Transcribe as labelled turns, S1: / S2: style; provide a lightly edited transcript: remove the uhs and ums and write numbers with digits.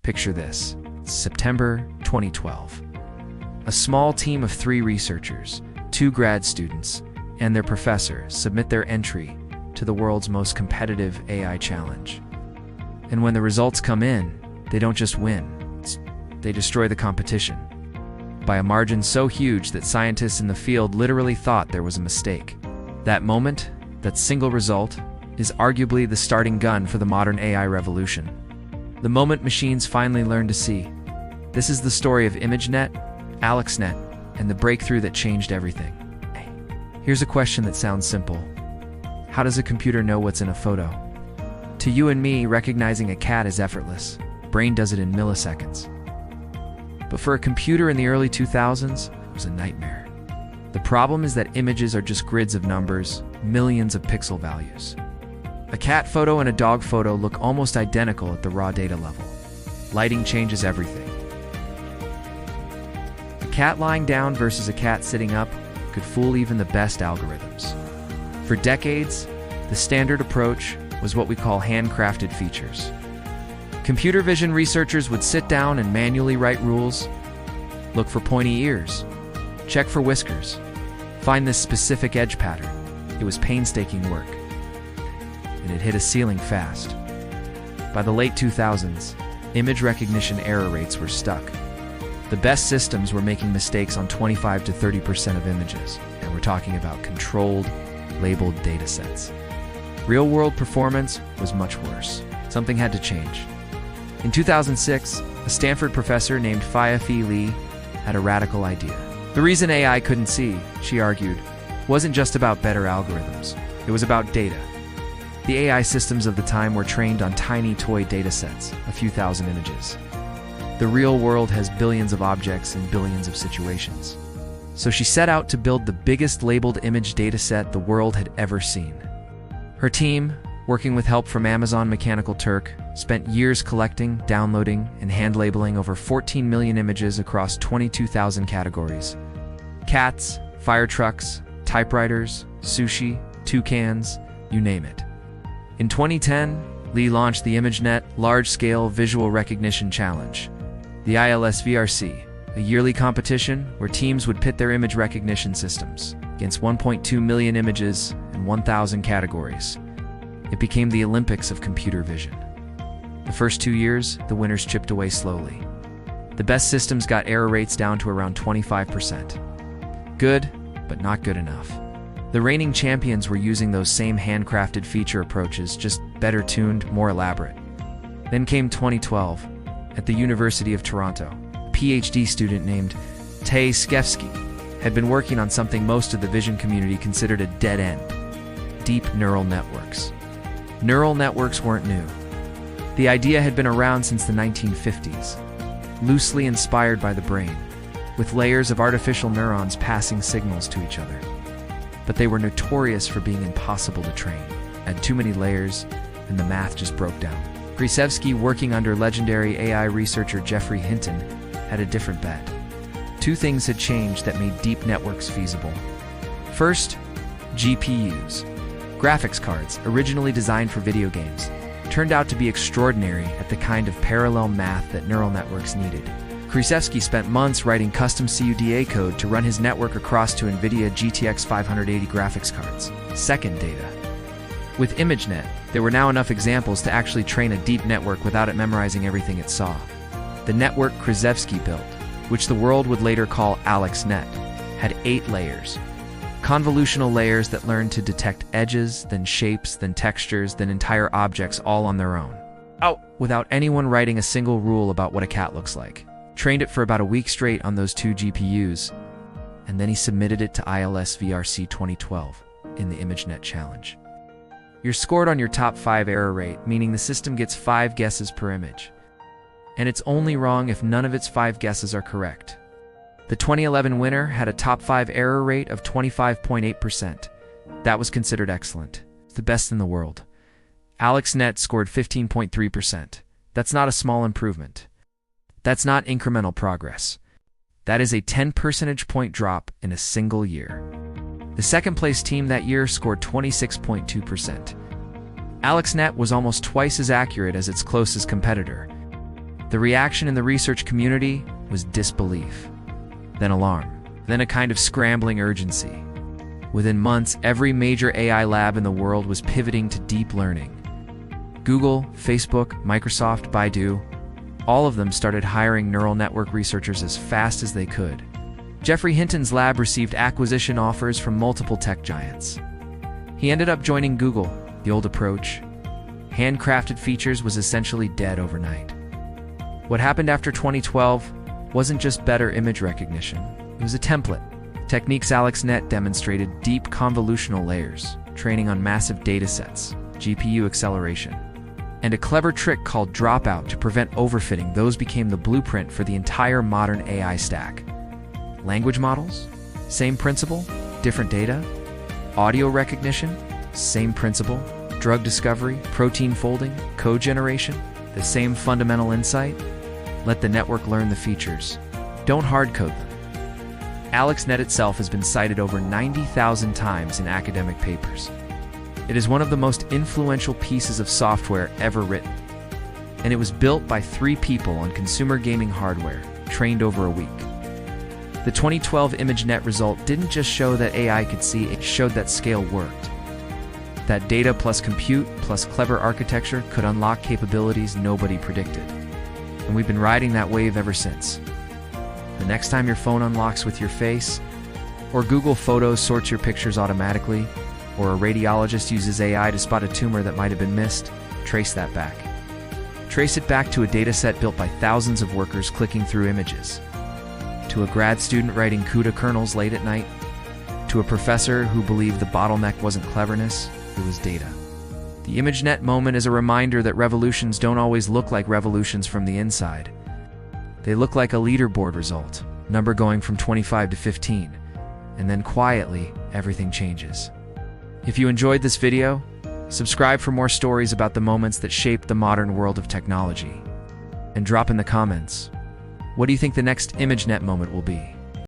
S1: Picture this. It's September 2012. A small team of 3 researchers, 2 grad students, and their professor submit their entry to the world's most competitive AI challenge. And when the results come in, they don't just win, they destroy the competition by a margin so huge that scientists in the field literally thought there was a mistake. That moment, that single result, is arguably the starting gun for the modern AI revolution. The moment machines finally learn to see. This is the story of ImageNet, AlexNet, and the breakthrough that changed everything. Here's a question that sounds simple. How does a computer know what's in a photo? To you and me, recognizing a cat is effortless. Brain does it in milliseconds. But for a computer in the early 2000s, it was a nightmare. The problem is that images are just grids of numbers, millions of pixel values. A cat photo and a dog photo look almost identical at the raw data level. Lighting changes everything. A cat lying down versus a cat sitting up could fool even the best algorithms. For decades, the standard approach was what we call handcrafted features. Computer vision researchers would sit down and manually write rules, look for pointy ears, check for whiskers, find this specific edge pattern. It was painstaking work, and it hit a ceiling fast. By the late 2000s, image recognition error rates were stuck. The best systems were making mistakes on 25 to 30% of images, and we're talking about controlled, labeled datasets. Real-world performance was much worse. Something had to change. In 2006, a Stanford professor named Fei-Fei Li had a radical idea. The reason AI couldn't see, she argued, wasn't just about better algorithms. It was about data. The AI systems of the time were trained on tiny toy datasets, a few thousand images. The real world has billions of objects and billions of situations. So she set out to build the biggest labeled image dataset the world had ever seen. Her team, working with help from Amazon Mechanical Turk, spent years collecting, downloading, and hand-labeling over 14 million images across 22,000 categories. Cats, fire trucks, typewriters, sushi, toucans, you name it. In 2010, Li launched the ImageNet Large-Scale Visual Recognition Challenge, the ILSVRC, a yearly competition where teams would pit their image recognition systems against 1.2 million images and 1,000 categories. It became the Olympics of computer vision. The first 2 years, the winners chipped away slowly. The best systems got error rates down to around 25%. Good, but not good enough. The reigning champions were using those same handcrafted feature approaches, just better tuned, more elaborate. Then came 2012. At the University of Toronto, a PhD student named Alex Krizhevsky had been working on something most of the vision community considered a dead end: deep neural networks. Neural networks weren't new. The idea had been around since the 1950s, loosely inspired by the brain, with layers of artificial neurons passing signals to each other. But they were notorious for being impossible to train. Had too many layers, and the math just broke down. Krizhevsky, working under legendary AI researcher Geoffrey Hinton, had a different bet. 2 things had changed that made deep networks feasible. First, GPUs. Graphics cards, originally designed for video games, turned out to be extraordinary at the kind of parallel math that neural networks needed. Krizhevsky spent months writing custom CUDA code to run his network across to NVIDIA GTX 580 graphics cards. Second, data. With ImageNet, there were now enough examples to actually train a deep network without it memorizing everything it saw. The network Krizhevsky built, which the world would later call AlexNet, had 8 layers. Convolutional layers that learned to detect edges, then shapes, then textures, then entire objects all on their own. Without anyone writing a single rule about what a cat looks like. Trained it for about a week straight on those 2 GPUs, and then he submitted it to ILSVRC 2012 in the ImageNet challenge. You're scored on your top 5 error rate, meaning the system gets 5 guesses per image. And it's only wrong if none of its 5 guesses are correct. The 2011 winner had a top 5 error rate of 25.8%. That was considered excellent. It's the best in the world. AlexNet scored 15.3%. That's not a small improvement. That's not incremental progress. That is a 10 percentage point drop in a single year. The second-place team that year scored 26.2%. AlexNet was almost twice as accurate as its closest competitor. The reaction in the research community was disbelief, then alarm, then a kind of scrambling urgency. Within months, every major AI lab in the world was pivoting to deep learning. Google, Facebook, Microsoft, Baidu, all of them started hiring neural network researchers as fast as they could. Geoffrey Hinton's lab received acquisition offers from multiple tech giants. He ended up joining Google. The old approach, handcrafted features, was essentially dead overnight. What happened after 2012 wasn't just better image recognition, it was a template. Techniques AlexNet demonstrated deep convolutional layers, training on massive datasets, GPU acceleration, and a clever trick called dropout to prevent overfitting. Those became the blueprint for the entire modern AI stack. Language models? Same principle, different data. Audio recognition? Same principle. Drug discovery, protein folding, code generation? The same fundamental insight? Let the network learn the features. Don't hard-code them. AlexNet itself has been cited over 90,000 times in academic papers. It is one of the most influential pieces of software ever written, and it was built by 3 people on consumer gaming hardware, trained over a week. The 2012 ImageNet result didn't just show that AI could see, it showed that scale worked. That data plus compute plus clever architecture could unlock capabilities nobody predicted. And we've been riding that wave ever since. The next time your phone unlocks with your face, or Google Photos sorts your pictures automatically, or a radiologist uses AI to spot a tumor that might have been missed, trace that back. Trace it back to a dataset built by thousands of workers clicking through images, to a grad student writing CUDA kernels late at night, to a professor who believed the bottleneck wasn't cleverness, it was data. The ImageNet moment is a reminder that revolutions don't always look like revolutions from the inside. They look like a leaderboard result, number going from 25 to 15, and then quietly, everything changes. If you enjoyed this video, subscribe for more stories about the moments that shaped the modern world of technology. And drop in the comments, what do you think the next ImageNet moment will be?